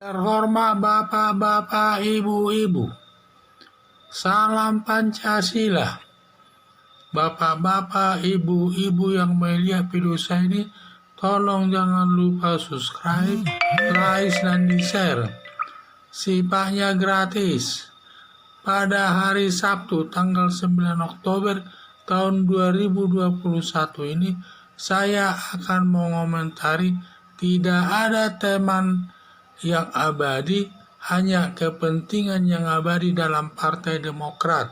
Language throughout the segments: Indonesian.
Terhormat Bapak-Bapak, Ibu-Ibu, salam Pancasila. Bapak-bapak, Ibu-Ibu yang melihat video saya ini, tolong jangan lupa subscribe, like, dan di-share. Sifatnya gratis. Pada hari Sabtu tanggal 9 Oktober tahun 2021 ini, saya akan mengomentari tidak ada teman yang abadi, hanya kepentingan yang abadi dalam Partai Demokrat.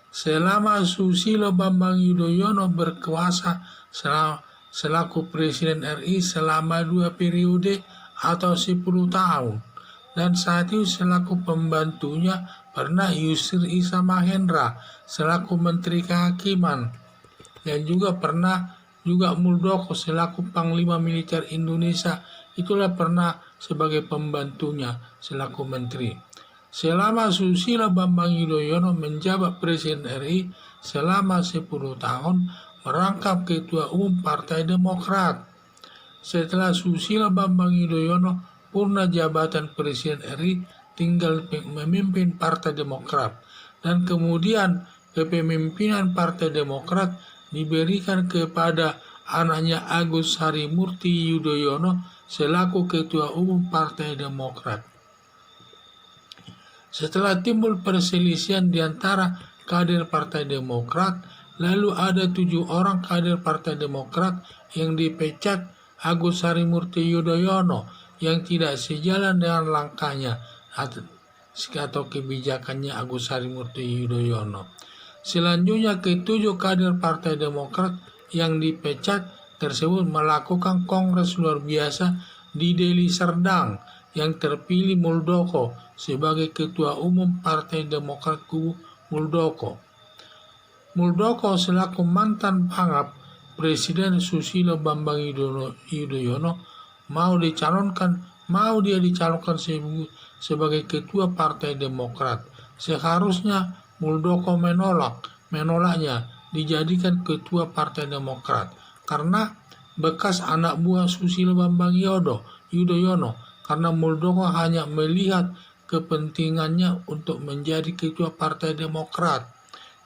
Selama Susilo Bambang Yudhoyono berkuasa selaku Presiden RI selama 2 periode atau 10 tahun, dan saat itu selaku pembantunya pernah Yusril Iza Mahendra selaku Menteri Kehakiman, dan juga pernah Muldoko selaku Panglima Militer Indonesia, itulah pernah sebagai pembantunya selaku menteri. Selama Susilo Bambang Yudhoyono menjabat Presiden RI selama 10 tahun, merangkap Ketua Umum Partai Demokrat. Setelah Susilo Bambang Yudhoyono purna jabatan Presiden RI, tinggal memimpin Partai Demokrat, dan kemudian kepemimpinan Partai Demokrat diberikan kepada anaknya Agus Harimurti Yudhoyono selaku Ketua Umum Partai Demokrat. Setelah timbul perselisihan di antara kader Partai Demokrat, lalu ada 7 orang kader Partai Demokrat yang dipecat Agus Harimurti Yudhoyono yang tidak sejalan dengan langkahnya atau kebijakannya Agus Harimurti Yudhoyono. Selanjutnya, ke-7 kader Partai Demokrat yang dipecat tersebut melakukan kongres luar biasa di Deli Serdang, yang terpilih Muldoko sebagai Ketua Umum Partai Demokrat kubu Muldoko. Muldoko selaku mantan pangap Presiden Susilo Bambang Yudhoyono mau dia dicalonkan sebagai Ketua Partai Demokrat. Seharusnya Muldoko menolaknya dijadikan Ketua Partai Demokrat karena bekas anak buah Susilo Bambang Yudhoyono, karena Muldoko hanya melihat kepentingannya untuk menjadi Ketua Partai Demokrat,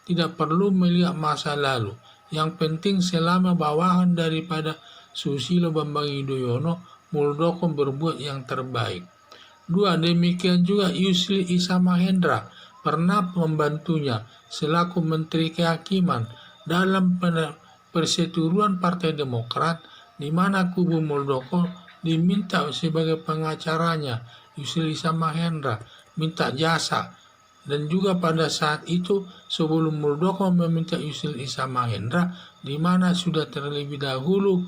tidak perlu melihat masa lalu. Yang penting selama bawahan daripada Susilo Bambang Yudhoyono, Muldoko berbuat yang terbaik. 2. Demikian juga Yusril Iza Mahendra pernah membantunya selaku Menteri Kehakiman dalam perseteruan Partai Demokrat, di mana kubu Muldoko diminta sebagai pengacaranya Yusril Iza Mahendra, minta jasa. Dan juga pada saat itu sebelum Muldoko meminta Yusril Iza Mahendra, di mana sudah terlebih dahulu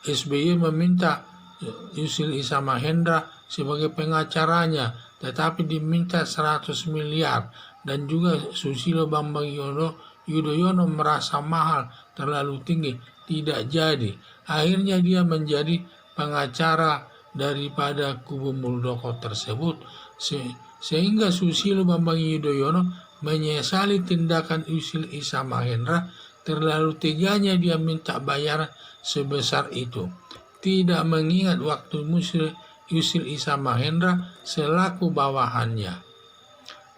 SBY meminta Yusril Iza Mahendra sebagai pengacaranya, tetapi diminta 100 miliar, dan juga Susilo Bambang Yudhoyono merasa mahal, terlalu tinggi, tidak jadi. Akhirnya dia menjadi pengacara daripada kubu Muldoko tersebut, sehingga Susilo Bambang Yudhoyono menyesali tindakan Yusril Iza Mahendra. Terlalu teganya dia minta bayaran sebesar itu, tidak mengingat waktu Yusril Iza Mahendra selaku bawahannya.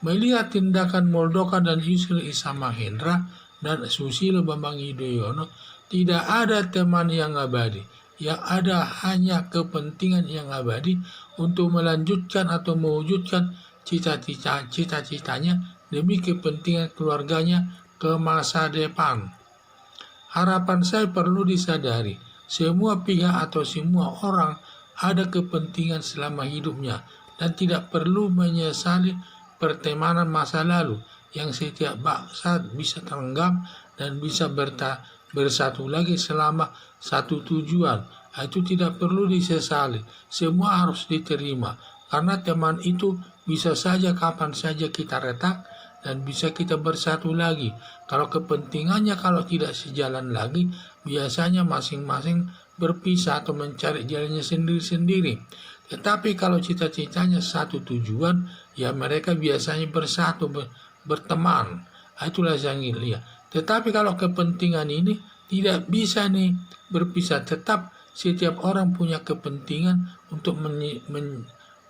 Melihat tindakan Muldoko dan Yusril Iza Mahendra dan Susilo Bambang Yudhoyono, tidak ada teman yang abadi, yang ada hanya kepentingan yang abadi untuk melanjutkan atau mewujudkan cita-citanya demi kepentingan keluarganya ke masa depan. Harapan saya perlu disadari, semua pihak atau semua orang ada kepentingan selama hidupnya dan tidak perlu menyesali pertemanan masa lalu yang setiap saat bisa tenggelam dan bisa bersatu lagi selama satu tujuan. Itu tidak perlu disesali, semua harus diterima, karena teman itu bisa saja kapan saja kita retak dan bisa kita bersatu lagi. Kalau kepentingannya kalau tidak sejalan lagi, biasanya masing-masing berpisah atau mencari jalannya sendiri-sendiri. Tetapi kalau cita-citanya satu tujuan, ya mereka biasanya bersatu, berteman. Itulah yang lihat. Tetapi kalau kepentingan ini tidak bisa berpisah, tetap setiap orang punya kepentingan untuk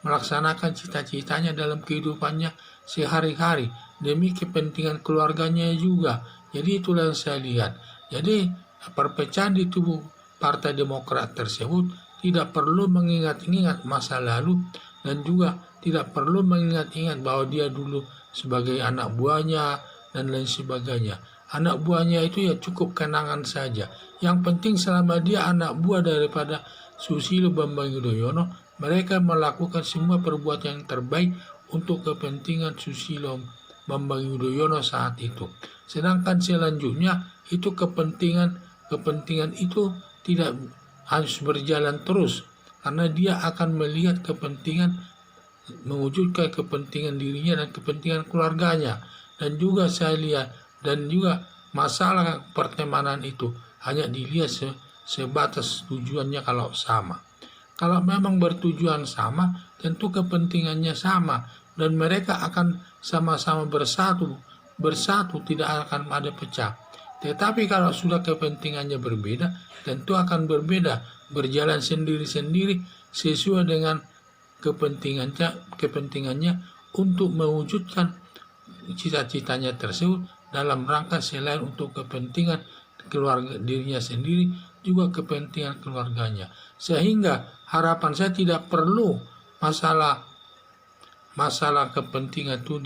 melaksanakan cita-citanya dalam kehidupannya sehari-hari demi kepentingan keluarganya juga. Jadi itulah yang saya lihat. Jadi perpecahan di tubuh Partai Demokrat tersebut tidak perlu mengingat-ingat masa lalu dan juga tidak perlu mengingat-ingat bahwa dia dulu sebagai anak buahnya dan lain sebagainya. Anak buahnya itu ya cukup kenangan saja. Yang penting selama dia anak buah daripada Susilo Bambang Yudhoyono, mereka melakukan semua perbuatan yang terbaik untuk kepentingan Susilo Bambang Yudhoyono saat itu. Sedangkan selanjutnya itu kepentingan itu tidak harus berjalan terus, karena dia akan melihat kepentingan, mewujudkan kepentingan dirinya dan kepentingan keluarganya. Dan juga saya lihat, dan juga masalah pertemanan itu hanya dilihat sebatas tujuannya kalau sama. Kalau memang bertujuan sama, tentu kepentingannya sama dan mereka akan sama-sama bersatu tidak akan ada pecah. Tetapi kalau sudah kepentingannya berbeda, tentu akan berbeda, berjalan sendiri-sendiri sesuai dengan kepentingannya untuk mewujudkan cita-citanya tersebut dalam rangka selain untuk kepentingan keluarga dirinya sendiri, juga kepentingan keluarganya. Sehingga harapan saya tidak perlu masalah kepentingan itu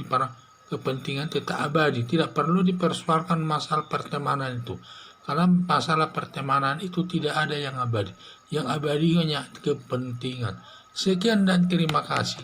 kepentingan tetap abadi, tidak perlu dipersoalkan masalah pertemanan itu, karena masalah pertemanan itu tidak ada yang abadi. Yang abadi hanya kepentingan. Sekian dan terima kasih.